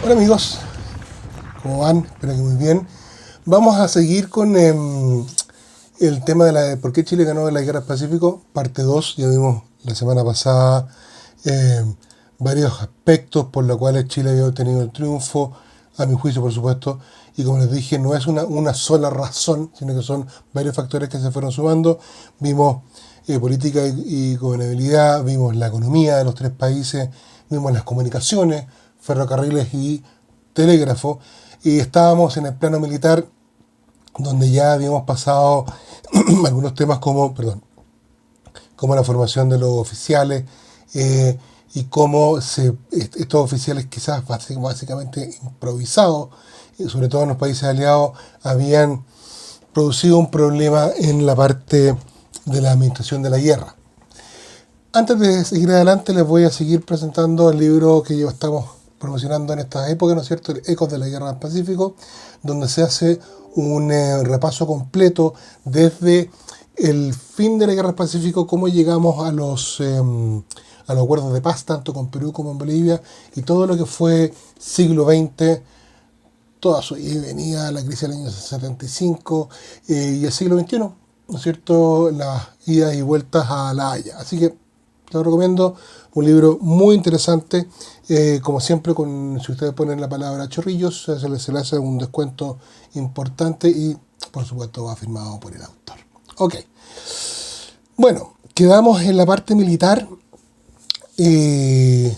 Hola amigos, ¿cómo van? Espero que muy bien. Vamos a seguir con el tema de por qué Chile ganó la Guerra del Pacífico, parte 2. Ya vimos la semana pasada eh, varios aspectos por los cuales Chile había obtenido el triunfo, a mi juicio por supuesto, y como les dije, no es una sola razón, sino que son varios factores que se fueron sumando. Vimos política y gobernabilidad, vimos la economía de los tres países, vimos las comunicaciones, ferrocarriles y telégrafo, y estábamos en el plano militar, donde ya habíamos pasado algunos temas como la formación de los oficiales, y cómo estos oficiales quizás básicamente improvisados, sobre todo en los países aliados, habían producido un problema en la parte de la administración de la guerra. Antes de seguir adelante, les voy a seguir presentando el libro que estamos promocionando en estas épocas, ¿no es cierto? Ecos de la Guerra del Pacífico, donde se hace un repaso completo desde el fin de la Guerra del Pacífico, cómo llegamos a los acuerdos de paz, tanto con Perú como en Bolivia, y todo lo que fue siglo XX, toda su ida y venida, la crisis del año 75 y el siglo XXI, ¿no es cierto? Las idas y vueltas a La Haya. Así que te lo recomiendo, un libro muy interesante, como siempre, si ustedes ponen la palabra chorrillos, se le hace un descuento importante y, por supuesto, va firmado por el autor. Ok, bueno, quedamos en la parte militar, y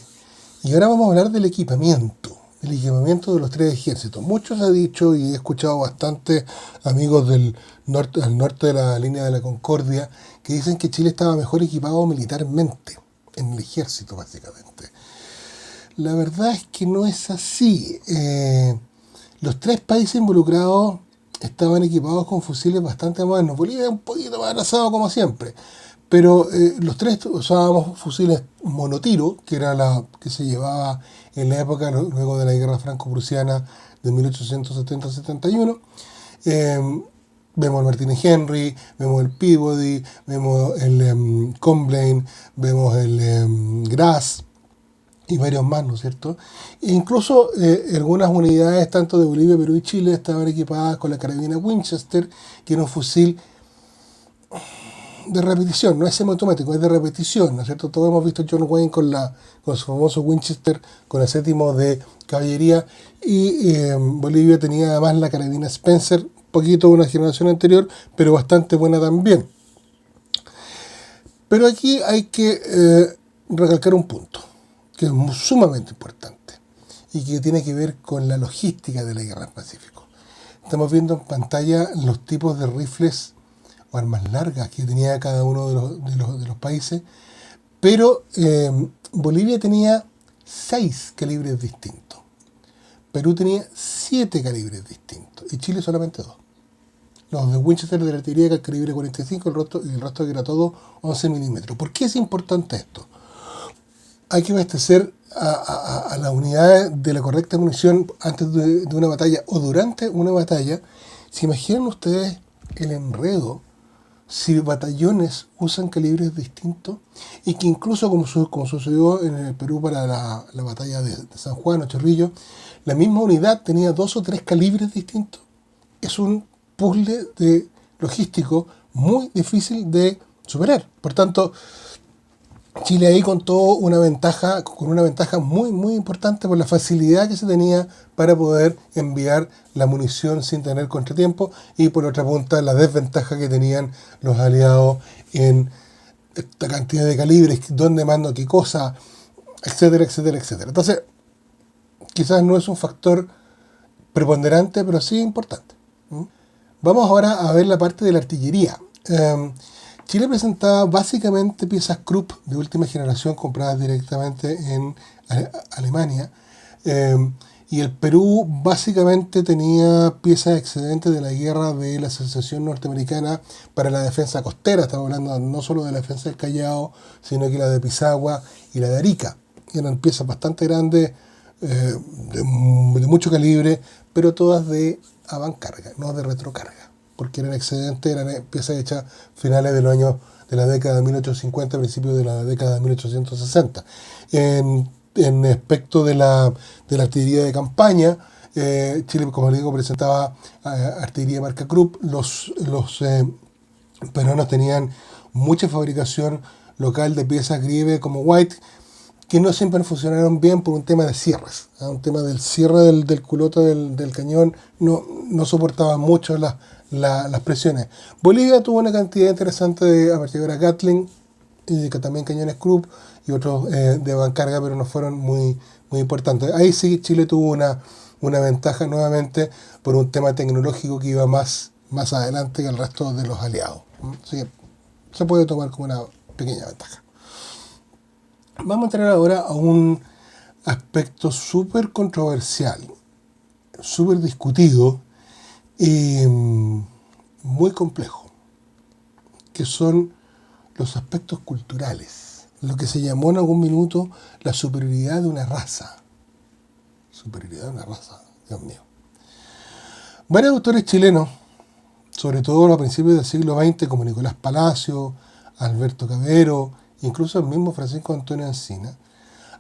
ahora vamos a hablar del equipamiento de los tres ejércitos. Muchos ha dicho, y he escuchado bastantes amigos al norte de la línea de la Concordia, que dicen que Chile estaba mejor equipado militarmente, en el ejército básicamente. La verdad es que no es así. Los tres países involucrados estaban equipados con fusiles bastante modernos. Bolivia un poquito más atrasado como siempre, pero los tres usábamos fusiles monotiro, que era la que se llevaba en la época luego de la guerra franco-prusiana de 1870-71. Vemos el Martínez Henry, vemos el Peabody, vemos el Comblain, vemos el Graz y varios más, ¿no es cierto? E incluso algunas unidades, tanto de Bolivia, Perú y Chile, estaban equipadas con la carabina Winchester, que era un fusil de repetición, no es semiautomático, es de repetición, ¿no es cierto? Todos hemos visto a John Wayne con su famoso Winchester, con el séptimo de caballería, y Bolivia tenía además la carabina Spencer, un poquito de una generación anterior, pero bastante buena también. Pero aquí hay que recalcar un punto, que es sumamente importante, y que tiene que ver con la logística de la Guerra del Pacífico. Estamos viendo en pantalla los tipos de rifles o armas largas que tenía cada uno de los países, pero Bolivia tenía 6 calibres distintos, Perú tenía 7 calibres distintos y Chile solamente 2. Los de Winchester de artillería que el calibre 45, el resto que era todo 11 milímetros. ¿Por qué es importante esto? Hay que abastecer a las unidades de la correcta munición antes de una batalla o durante una batalla. ¿Se imaginan ustedes el enredo si batallones usan calibres distintos? Y que incluso, como sucedió en el Perú para la batalla de San Juan o Chorrillos, la misma unidad tenía 2 o 3 calibres distintos. Es un puzzle logístico muy difícil de superar. Por tanto, Chile ahí contó con una ventaja muy, muy importante por la facilidad que se tenía para poder enviar la munición sin tener contratiempo, y por otra punta la desventaja que tenían los aliados en esta cantidad de calibres, dónde mando qué cosa, etcétera, etcétera, etcétera. Entonces, quizás no es un factor preponderante, pero sí importante. Vamos ahora a ver la parte de la artillería. Chile presentaba básicamente piezas Krupp de última generación compradas directamente en Alemania, y el Perú básicamente tenía piezas excedentes de la guerra de la Asociación Norteamericana para la defensa costera. Estamos hablando no solo de la defensa del Callao, sino que la de Pisagua y la de Arica. Eran piezas bastante grandes, de mucho calibre, pero todas de avancarga, no de retrocarga, porque eran excedentes, eran piezas hechas finales de la década de 1850, principios de la década de 1860. en aspecto de la artillería de campaña. Chile, como les digo, presentaba artillería de marca Krupp. Los peruanos tenían mucha fabricación local de piezas Grieve como White, que no siempre funcionaron bien por un tema de cierres. Un tema del cierre del culote del cañón no soportaba mucho las presiones. Bolivia tuvo una cantidad interesante de ametralladora Gatling, y también cañones Krupp y otros de bancarga, pero no fueron muy importantes. Ahí sí Chile tuvo una ventaja nuevamente por un tema tecnológico que iba más adelante que el resto de los aliados. Así que se puede tomar como una pequeña ventaja. Vamos a entrar ahora a un aspecto súper controversial, súper discutido y muy complejo, que son los aspectos culturales, lo que se llamó en algún minuto la superioridad de una raza. Superioridad de una raza, Dios mío. Varios autores chilenos, sobre todo a principios del siglo XX, como Nicolás Palacio, Alberto Cavero, incluso el mismo Francisco Antonio Encina,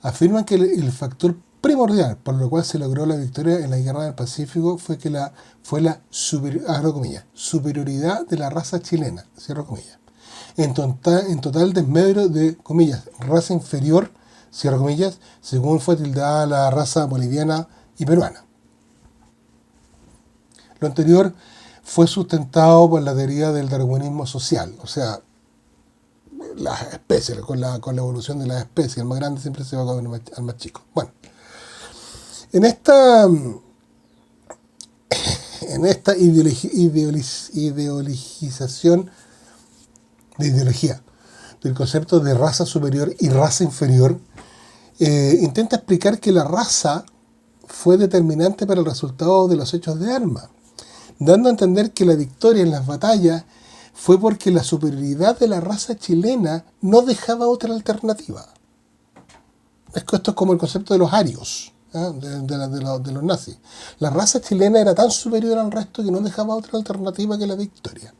afirman que el factor primordial por lo cual se logró la victoria en la Guerra del Pacífico fue la superioridad de la raza chilena, cierro comillas. En total desmedro de, comillas, raza inferior, cierro comillas, según fue tildada la raza boliviana y peruana. Lo anterior fue sustentado por la teoría del darwinismo social, o sea, las especies, con la evolución de las especies, el más grande siempre se va a comer al más chico. Bueno, en esta ideología del concepto de raza superior y raza inferior, intenta explicar que la raza fue determinante para el resultado de los hechos de armas, dando a entender que la victoria en las batallas fue porque la superioridad de la raza chilena no dejaba otra alternativa. Esto es como el concepto de los arios, de los nazis. La raza chilena era tan superior al resto que no dejaba otra alternativa que la victoria.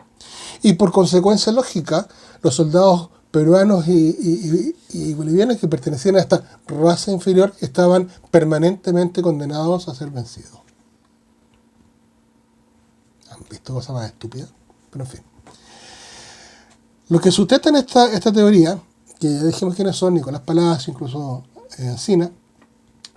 Y por consecuencia lógica, los soldados peruanos y bolivianos que pertenecían a esta raza inferior estaban permanentemente condenados a ser vencidos. ¿Han visto cosas más estúpidas? Pero en fin. Los que sustentan esta teoría, que ya dijimos quiénes son, Nicolás Palacio, incluso Encina,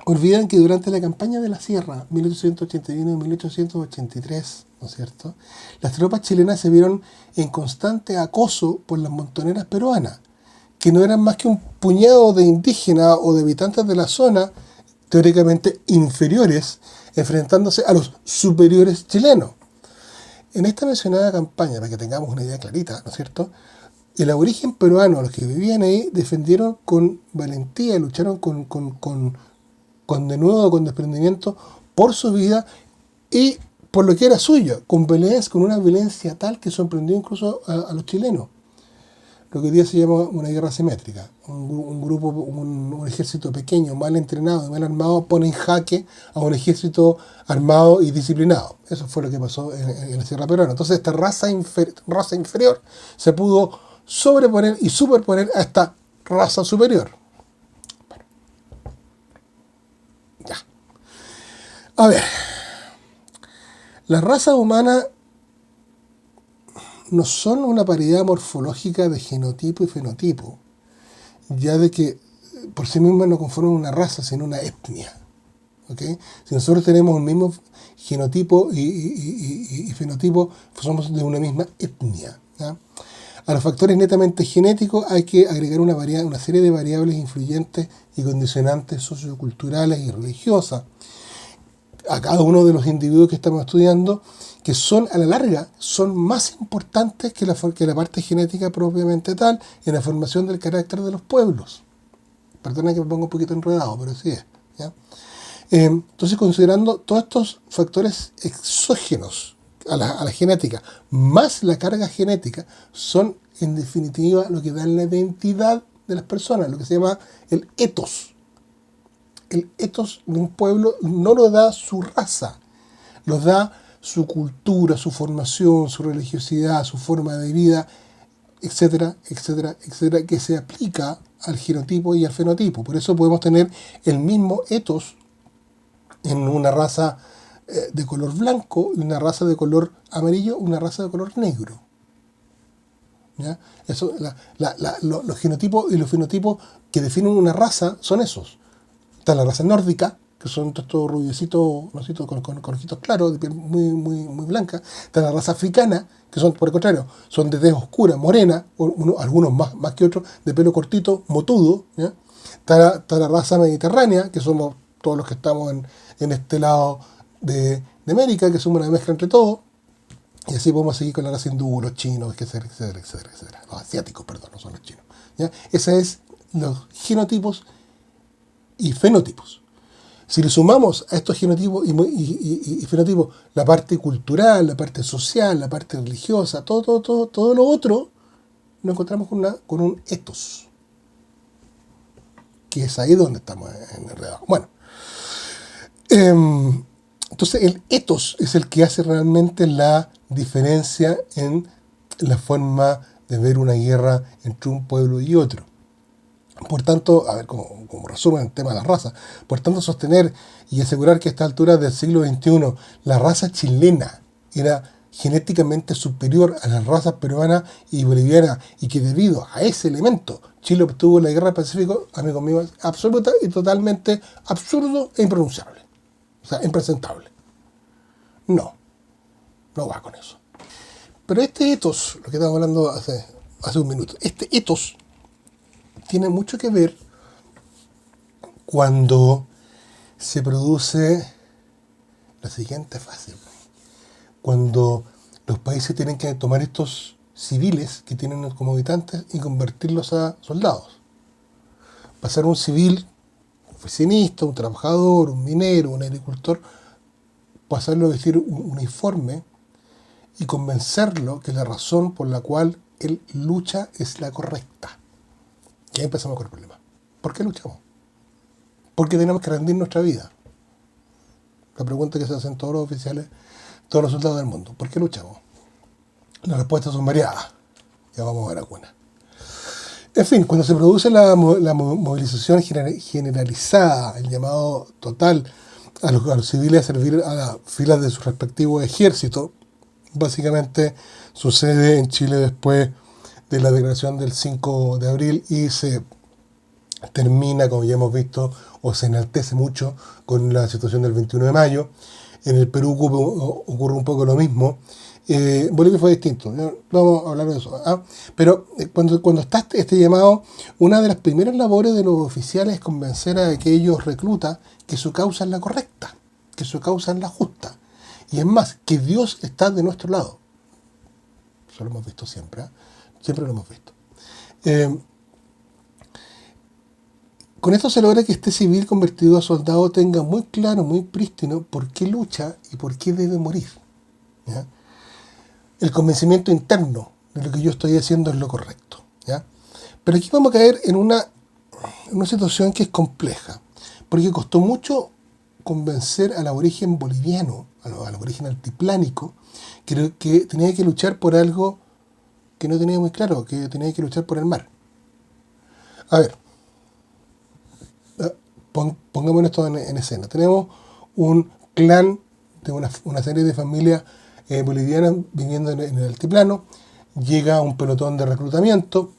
olvidan que durante la campaña de la Sierra, 1881 y 1883, ¿no es cierto?, las tropas chilenas se vieron en constante acoso por las montoneras peruanas, que no eran más que un puñado de indígenas o de habitantes de la zona, teóricamente inferiores, enfrentándose a los superiores chilenos. En esta mencionada campaña, para que tengamos una idea clarita, ¿no es cierto?, el aborigen peruano, los que vivían ahí, defendieron con valentía, lucharon con denuedo, con desprendimiento por su vida y por lo que era suyo, con una violencia tal que sorprendió incluso a los chilenos. Lo que hoy día se llama una guerra asimétrica. Un ejército pequeño, mal entrenado y mal armado pone en jaque a un ejército armado y disciplinado. Eso fue lo que pasó en la Sierra Peruana. Entonces esta raza inferior se pudo sobreponer y superponer a esta raza superior. Bueno. Ya. A ver. Las razas humanas no son una paridad morfológica de genotipo y fenotipo, ya de que por sí mismas no conforman una raza, sino una etnia. ¿Okay? Si nosotros tenemos un mismo genotipo y fenotipo, somos de una misma etnia. ¿Ya? A los factores netamente genéticos hay que agregar una serie de variables influyentes y condicionantes socioculturales y religiosas a cada uno de los individuos que estamos estudiando, que son a la larga son más importantes que la parte genética propiamente tal en la formación del carácter de los pueblos. Perdona que me ponga un poquito enredado, pero así es. ¿Ya? Entonces, considerando todos estos factores exógenos a la genética, más la carga genética, son en definitiva lo que dan la identidad de las personas, lo que se llama el ethos. El ethos de un pueblo no lo da su raza, lo da su cultura, su formación, su religiosidad, su forma de vida, etcétera, etcétera, etcétera, que se aplica al genotipo y al fenotipo. Por eso podemos tener el mismo etos en una raza de color blanco y una raza de color amarillo, una raza de color negro. ¿Ya? Eso, los genotipos y los fenotipos que definen una raza son esos. Está la raza nórdica, que son estos rubiecitos, con ojitos claros, de piel muy blanca. Está la raza africana, que son, por el contrario, son de tez oscura, morena, algunos más que otros, de pelo cortito, motudo. ¿Ya? Está la raza mediterránea, que somos todos los que estamos en este lado de América, que somos una mezcla entre todos. Y así podemos seguir con la raza hindú, los chinos, etcétera, etcétera, etcétera, etcétera. Los asiáticos, perdón, no son los chinos. ¿Ya? Esos es los genotipos y fenotipos. Si le sumamos a estos genotipos y fenotipos la parte cultural, la parte social, la parte religiosa, todo lo otro, nos encontramos con un etos. Que es ahí donde estamos enredados. Bueno. Entonces el etos es el que hace realmente la diferencia en la forma de ver una guerra entre un pueblo y otro. Por tanto, a ver, como resumen el tema de la raza, por tanto sostener y asegurar que a esta altura del siglo XXI la raza chilena era genéticamente superior a las razas peruana y boliviana y que debido a ese elemento Chile obtuvo la guerra del Pacífico, amigo mío, es absoluta y totalmente absurdo e impronunciable. O sea, impresentable. No va con eso. Pero este etos, lo que estaba hablando hace un minuto, este etos tiene mucho que ver cuando se produce la siguiente fase. Cuando los países tienen que tomar estos civiles que tienen como habitantes y convertirlos a soldados. Pasar un civil, un oficinista, un trabajador, un minero, un agricultor, pasarlo a vestir un uniforme y convencerlo que la razón por la cual él lucha es la correcta. Y ahí empezamos con el problema. ¿Por qué luchamos? ¿Por qué tenemos que rendir nuestra vida? La pregunta que se hacen todos los oficiales, todos los soldados del mundo. ¿Por qué luchamos? Las respuestas son variadas. Ya vamos a ver algunas. En fin, cuando se produce la movilización generalizada, el llamado total a los civiles a servir a las filas de sus respectivos ejércitos, básicamente sucede en Chile después de la declaración del 5 de abril y se termina, como ya hemos visto, o se enaltece mucho con la situación del 21 de mayo. En el Perú ocurre un poco lo mismo. Bolivia fue distinto, no vamos a hablar de eso. Pero cuando está este llamado, una de las primeras labores de los oficiales es convencer a aquellos reclutas que su causa es la correcta, que su causa es la justa. Y es más, que Dios está de nuestro lado. Eso lo hemos visto siempre, siempre lo hemos visto. Con esto se logra que este civil convertido a soldado tenga muy claro, muy prístino, por qué lucha y por qué debe morir. ¿Ya? El convencimiento interno de lo que yo estoy haciendo es lo correcto. ¿Ya? Pero aquí vamos a caer en una situación que es compleja, porque costó mucho convencer al aborigen boliviano, al aborigen altiplánico, que tenía que luchar por algo que no tenía muy claro, que tenía que luchar por el mar. A ver, pongámonos esto en escena. Tenemos un clan de una serie de familias bolivianas viviendo en el altiplano. Llega un pelotón de reclutamiento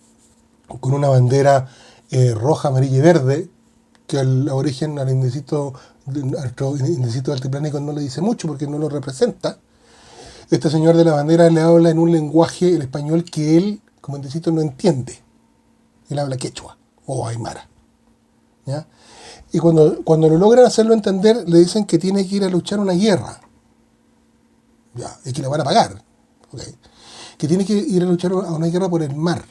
con una bandera roja, amarilla y verde, que al aborigen, al indecito altiplánico no le dice mucho porque no lo representa. Este señor de la bandera le habla en un lenguaje, el español, que él, como indecito, no entiende. Él habla quechua o aymara. ¿Ya? Y cuando lo logran hacerlo entender, le dicen que tiene que ir a luchar una guerra. Ya, y que le van a pagar. Okay. Que tiene que ir a luchar a una guerra por el mar.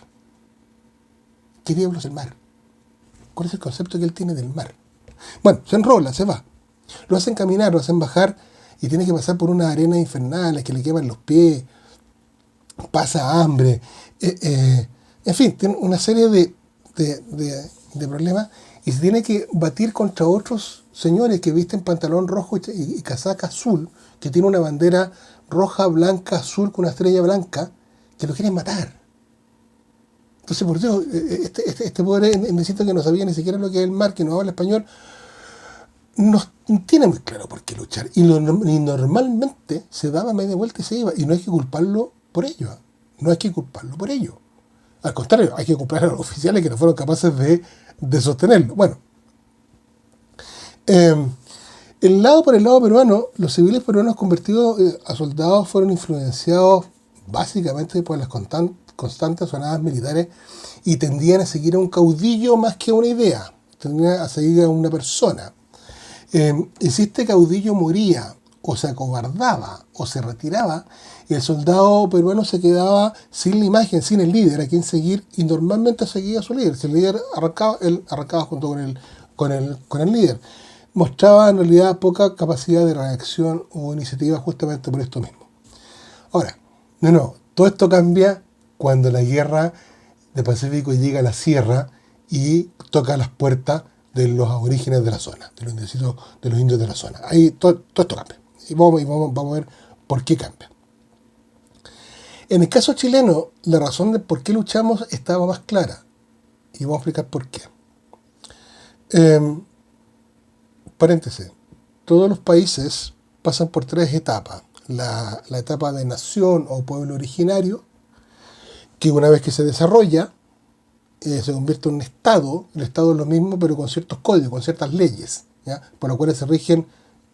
¿Qué diablos es el mar? ¿Cuál es el concepto que él tiene del mar? Bueno, se enrola, se va. Lo hacen caminar, lo hacen bajar y tiene que pasar por unas arenas infernales que le queman los pies, pasa hambre, en fin, tiene una serie de problemas y se tiene que batir contra otros señores que visten pantalón rojo y casaca azul, que tiene una bandera roja, blanca, azul con una estrella blanca, que lo quieren matar. Entonces, por eso, este pobre indecito que no sabía ni siquiera lo que es el mar, que no habla español, no tiene muy claro por qué luchar. Y normalmente se daba media vuelta y se iba. Y no hay que culparlo por ello. No hay que culparlo por ello. Al contrario, hay que culpar a los oficiales que no fueron capaces de sostenerlo. Bueno, eh, por el lado peruano, los civiles peruanos convertidos a soldados fueron influenciados básicamente por las constantes sonadas militares y tendían a seguir a un caudillo más que a una idea, tendían a seguir a una persona. Y si este caudillo moría, o se acobardaba, o se retiraba, el soldado peruano se quedaba sin la imagen, sin el líder a quien seguir, y normalmente seguía a su líder. Si el líder arrancaba, él arrancaba junto con el líder. Mostraba en realidad poca capacidad de reacción o iniciativa justamente por esto mismo. Ahora, todo esto cambia cuando la guerra de Pacífico llega a la sierra y toca las puertas de los aborígenes de la zona, de los indios de la zona. Ahí todo esto cambia. Y vamos a ver por qué cambia. En el caso chileno, la razón de por qué luchamos estaba más clara. Y vamos a explicar por qué. Paréntesis. Todos los países pasan por tres etapas. La etapa de nación o pueblo originario, que una vez que se desarrolla, se convierte en un Estado. El Estado es lo mismo, pero con ciertos códigos, con ciertas leyes, ¿ya? Por las cuales se rigen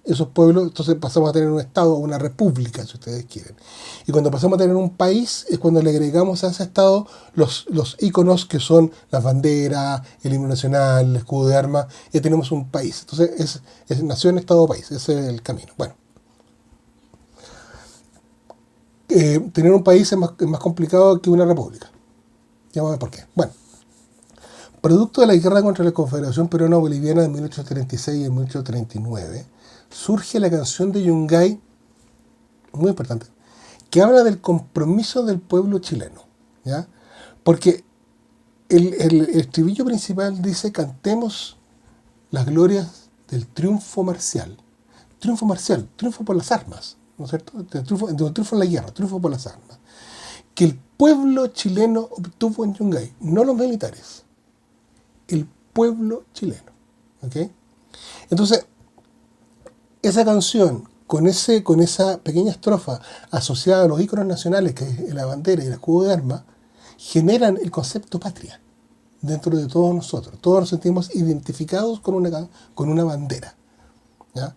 esos pueblos. Entonces pasamos a tener un Estado o una república, si ustedes quieren. Y cuando pasamos a tener un país, es cuando le agregamos a ese Estado los íconos que son las banderas, el himno nacional, el escudo de armas, y ya tenemos un país. Entonces es nación, Estado, país. Ese es el camino. Bueno. Tener un país es más complicado que una república. Ya vamos a ver por qué. Bueno. Producto de la guerra contra la Confederación Peruano-Boliviana de 1836 y 1839, surge la canción de Yungay, muy importante, que habla del compromiso del pueblo chileno, ¿ya? Porque el estribillo principal dice: cantemos las glorias del triunfo marcial. Triunfo por las armas, ¿no es cierto? Triunfo en la guerra, triunfo por las armas. Que el pueblo chileno obtuvo en Yungay, no los militares. El pueblo chileno. ¿Ok? Entonces, esa canción, con esa pequeña estrofa asociada a los íconos nacionales, que es la bandera y el escudo de armas, generan el concepto patria dentro de todos nosotros. Todos nos sentimos identificados con una bandera. ¿Ya?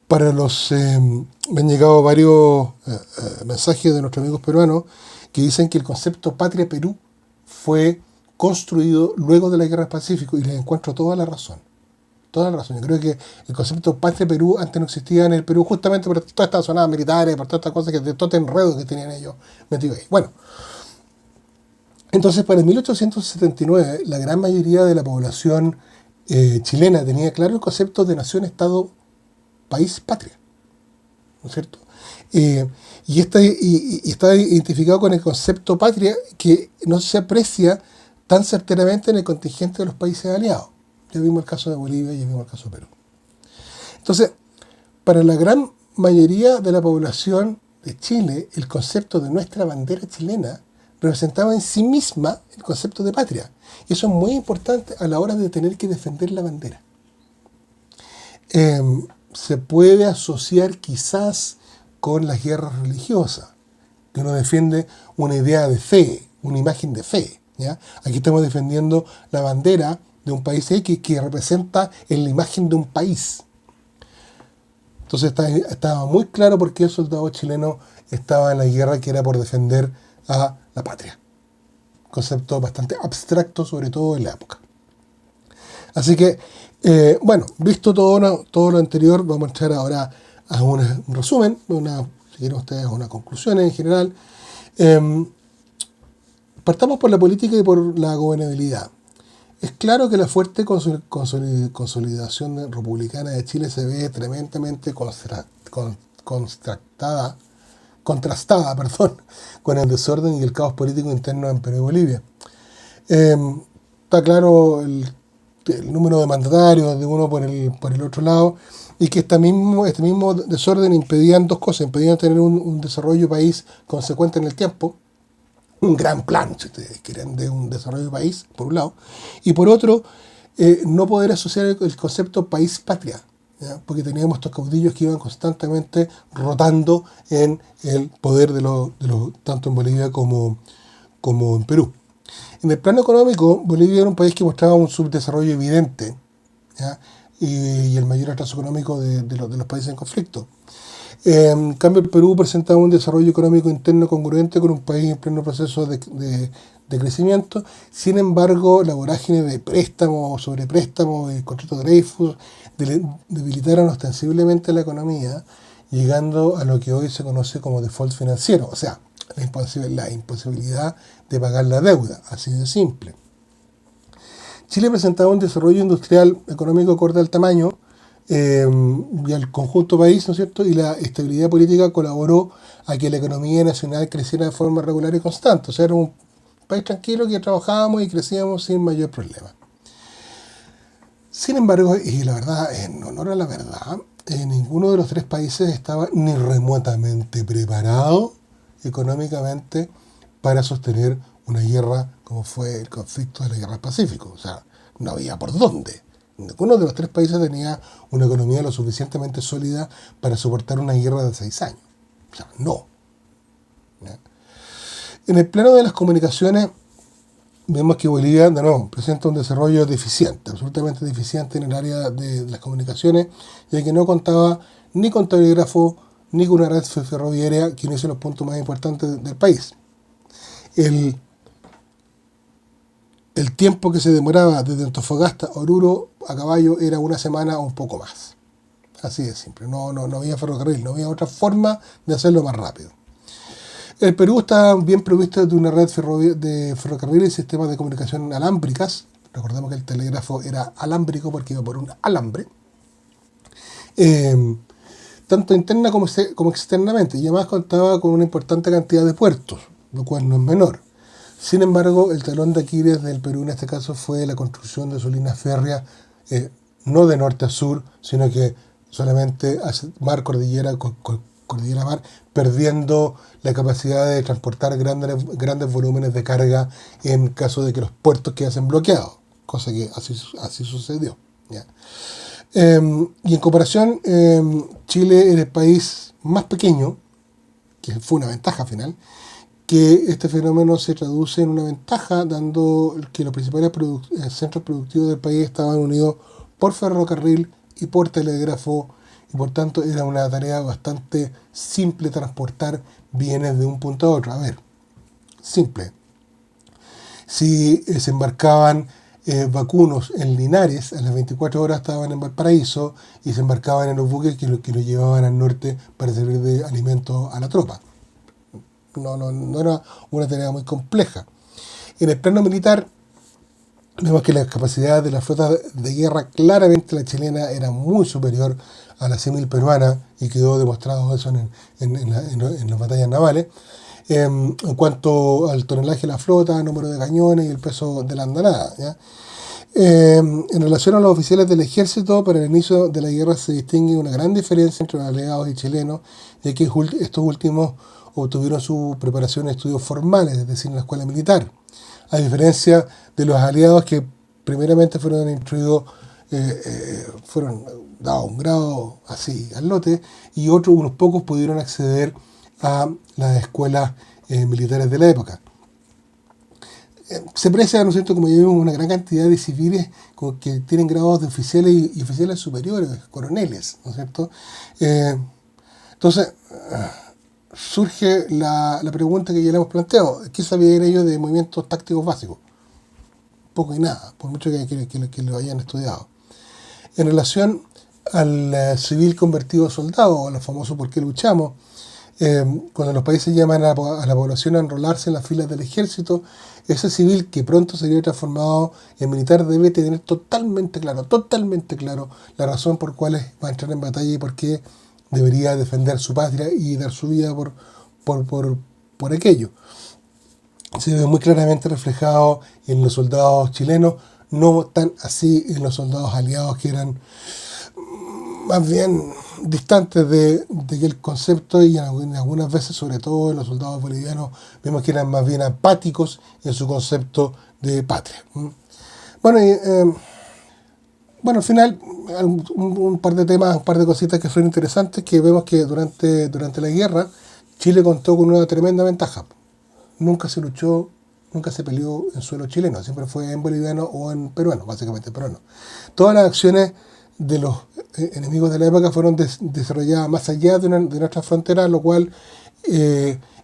Para me han llegado varios mensajes de nuestros amigos peruanos que dicen que el concepto Patria Perú fue construido luego de la Guerra del Pacífico, y les encuentro toda la razón. Toda la razón. Yo creo que el concepto Patria Perú antes no existía en el Perú, justamente por todas estas zonas militares, por todas estas cosas, de todo este enredo que tenían ellos metidos ahí. Bueno, entonces para el 1879 la gran mayoría de la población chilena tenía claro el concepto de nación, Estado, país, patria. ¿No es cierto? Y está identificado con el concepto patria, que no se aprecia tan certeramente en el contingente de los países aliados. Ya vimos el caso de Bolivia y ya vimos el caso de Perú. Entonces, para la gran mayoría de la población de Chile, el concepto de nuestra bandera chilena representaba en sí misma el concepto de patria. Y eso es muy importante a la hora de tener que defender la bandera. Se puede asociar quizás con las guerras religiosas, que uno defiende una idea de fe, una imagen de fe, ¿ya? Aquí estamos defendiendo la bandera de un país X que representa en la imagen de un país. Entonces estaba muy claro por qué el soldado chileno estaba en la guerra, que era por defender a la patria. Concepto bastante abstracto, sobre todo en la época. Así que, visto todo lo anterior, vamos a entrar ahora a un resumen, si quieren ustedes, una conclusión en general. Partamos por la política y por la gobernabilidad. Es claro que la fuerte consolidación republicana de Chile se ve tremendamente contrastada con el desorden y el caos político interno en Perú y Bolivia. Está claro el número de mandatarios de uno por el otro lado, y que este mismo desorden impedían dos cosas: impedían tener un desarrollo país consecuente en el tiempo, un gran plan, si ustedes quieren, de un desarrollo del país, por un lado, y por otro, no poder asociar el concepto país-patria, ¿ya? Porque teníamos estos caudillos que iban constantemente rotando en el poder tanto en Bolivia como en Perú. En el plano económico, Bolivia era un país que mostraba un subdesarrollo evidente, ¿ya? Y el mayor atraso económico de los países en conflicto. En cambio, el Perú presentaba un desarrollo económico interno congruente con un país en pleno proceso de crecimiento. Sin embargo, la vorágine de préstamos, sobrepréstamos y contratos de Dreyfus debilitaron ostensiblemente la economía, llegando a lo que hoy se conoce como default financiero, o sea, la imposibilidad de pagar la deuda, así de simple. Chile presentaba un desarrollo industrial económico acorde al tamaño y al conjunto país, ¿no es cierto? Y la estabilidad política colaboró a que la economía nacional creciera de forma regular y constante. O sea, era un país tranquilo que trabajábamos y crecíamos sin mayor problema. Sin embargo, y la verdad, en honor a la verdad, ninguno de los tres países estaba ni remotamente preparado económicamente para sostener una guerra como fue el conflicto de la Guerra del Pacífico. O sea, no había por dónde. Ninguno de los tres países tenía una economía lo suficientemente sólida para soportar una guerra de 6 años. O sea, no. ¿Ya? En el plano de las comunicaciones, vemos que Bolivia, de nuevo, presenta un desarrollo deficiente, absolutamente deficiente en el área de las comunicaciones, ya que no contaba ni con telégrafo, ni con una red ferroviaria, que no es los puntos más importantes del país. El tiempo que se demoraba desde Antofagasta a Oruro a caballo era una semana o un poco más. Así de simple. No había ferrocarril, no había otra forma de hacerlo más rápido. El Perú está bien provisto de una red de ferrocarril y sistemas de comunicación alámbricas. Recordemos que el telégrafo era alámbrico porque iba por un alambre. Tanto interna como externamente. Y además contaba con una importante cantidad de puertos, lo cual no es menor. Sin embargo, el talón de Aquiles del Perú en este caso fue la construcción de su línea férrea, no de norte a sur, sino que solamente mar-cordillera, cordillera-mar, perdiendo la capacidad de transportar grandes volúmenes de carga en caso de que los puertos quedasen bloqueados, cosa que así sucedió. ¿Ya? Y en comparación, Chile es el país más pequeño, que fue una ventaja final, que este fenómeno se traduce en una ventaja, dando que los principales centros productivos del país estaban unidos por ferrocarril y por telégrafo, y por tanto era una tarea bastante simple transportar bienes de un punto a otro. A ver, simple. Si se embarcaban vacunos en Linares, a las 24 horas estaban en Valparaíso y se embarcaban en los buques que los llevaban al norte para servir de alimento a la tropa. No era una tarea muy compleja. En el plano militar, vemos que la capacidad de la flota de guerra, claramente la chilena era muy superior a la símil peruana, y quedó demostrado eso en las batallas navales. En cuanto al tonelaje de la flota, número de cañones y el peso de la andanada, ¿ya? En relación a los oficiales del ejército, para el inicio de la guerra se distingue una gran diferencia entre los aliados y chilenos, ya que estos últimos obtuvieron su preparación en estudios formales, es decir, en la escuela militar, a diferencia de los aliados que primeramente fueron instruidos, fueron dados un grado así al lote, y unos pocos pudieron acceder a las escuelas militares de la época. Se aprecia, ¿no es cierto?, como ya vimos, una gran cantidad de civiles que tienen grados de oficiales y oficiales superiores, coroneles, ¿no es cierto? Entonces, surge la pregunta que ya le hemos planteado: ¿qué sabían ellos de movimientos tácticos básicos? Poco y nada, por mucho que lo hayan estudiado. En relación al civil convertido a soldado, o lo famoso ¿por qué luchamos? Cuando los países llaman a la población a enrolarse en las filas del ejército, ese civil que pronto sería transformado en militar debe tener totalmente claro la razón por cual va a entrar en batalla y por qué debería defender su patria y dar su vida por aquello. Se ve muy claramente reflejado en los soldados chilenos, no tan así en los soldados aliados, que eran más bien distantes de que el concepto, y en algunas veces, sobre todo en los soldados bolivianos, vemos que eran más bien apáticos en su concepto de patria. Bueno, bueno, al final, un par de temas, un par de cositas que fueron interesantes, que vemos que durante la guerra Chile contó con una tremenda ventaja. Nunca se luchó, nunca se peleó en suelo chileno, siempre fue en boliviano o en peruano, básicamente peruano. Todas las acciones de los enemigos de la época fueron desarrolladas más allá de nuestra frontera, lo cual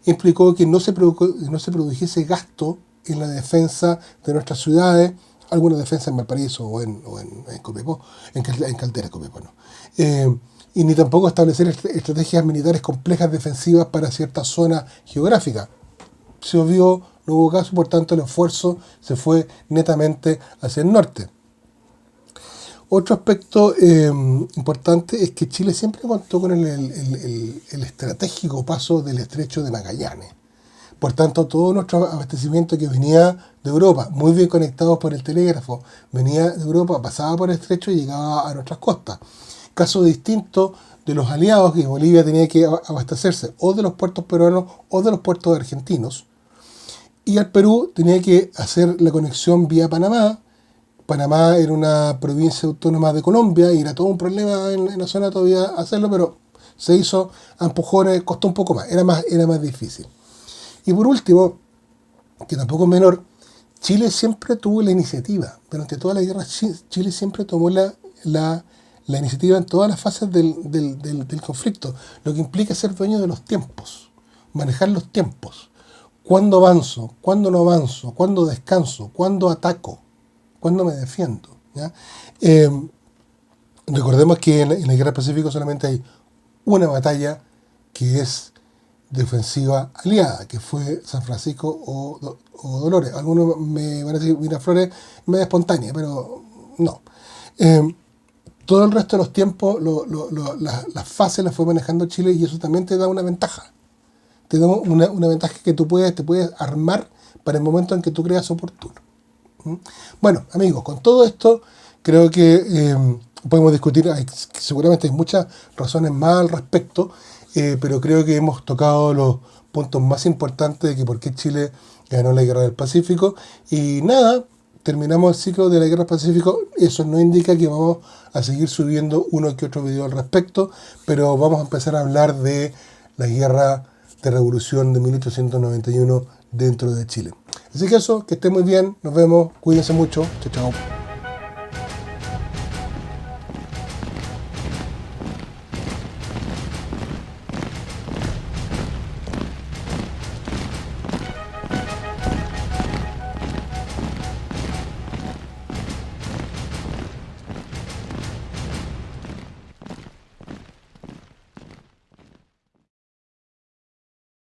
implicó que no se produjese gasto en la defensa de nuestras ciudades, alguna defensa en Valparaíso en Copiapó, en Caldera, Copiapó, ¿no? Y ni tampoco establecer estrategias militares complejas defensivas para ciertas zonas geográficas. Se obvió, no hubo caso, por tanto el esfuerzo se fue netamente hacia el norte. Otro aspecto importante es que Chile siempre contó con el estratégico paso del estrecho de Magallanes. Por tanto, todo nuestro abastecimiento que venía de Europa, muy bien conectados por el telégrafo, venía de Europa, pasaba por el estrecho y llegaba a nuestras costas. Caso distinto de los aliados, que Bolivia tenía que abastecerse o de los puertos peruanos o de los puertos argentinos. Y al Perú tenía que hacer la conexión vía Panamá. Panamá era una provincia autónoma de Colombia y era todo un problema en la zona todavía hacerlo, pero se hizo a empujones, costó un poco más, era más difícil. Y por último, que tampoco es menor, Chile siempre tuvo la iniciativa. Durante toda la guerra, Chile siempre tomó la iniciativa en todas las fases del conflicto, lo que implica ser dueño de los tiempos, manejar los tiempos. ¿Cuándo avanzo? ¿Cuándo no avanzo? ¿Cuándo descanso? ¿Cuándo ataco? ¿Cuándo me defiendo? ¿Ya? Recordemos que en la guerra del Pacífico solamente hay una batalla que es defensiva aliada, que fue San Francisco o Dolores. Algunos me van a decir Miraflores, media espontánea, pero no. Todo el resto de los tiempos, las fases las fue manejando Chile y eso también te da una ventaja. Te da una ventaja que te puedes armar para el momento en que tú creas oportuno. Bueno, amigos, con todo esto creo que podemos discutir, seguramente hay muchas razones más al respecto, pero creo que hemos tocado los puntos más importantes de que por qué Chile ganó la Guerra del Pacífico. Y nada, terminamos el ciclo de la Guerra del Pacífico. Eso no indica que vamos a seguir subiendo uno que otro video al respecto, pero vamos a empezar a hablar de la Guerra de Revolución de 1891 dentro de Chile. Así que eso, que estén muy bien, nos vemos, cuídense mucho, chao, chao.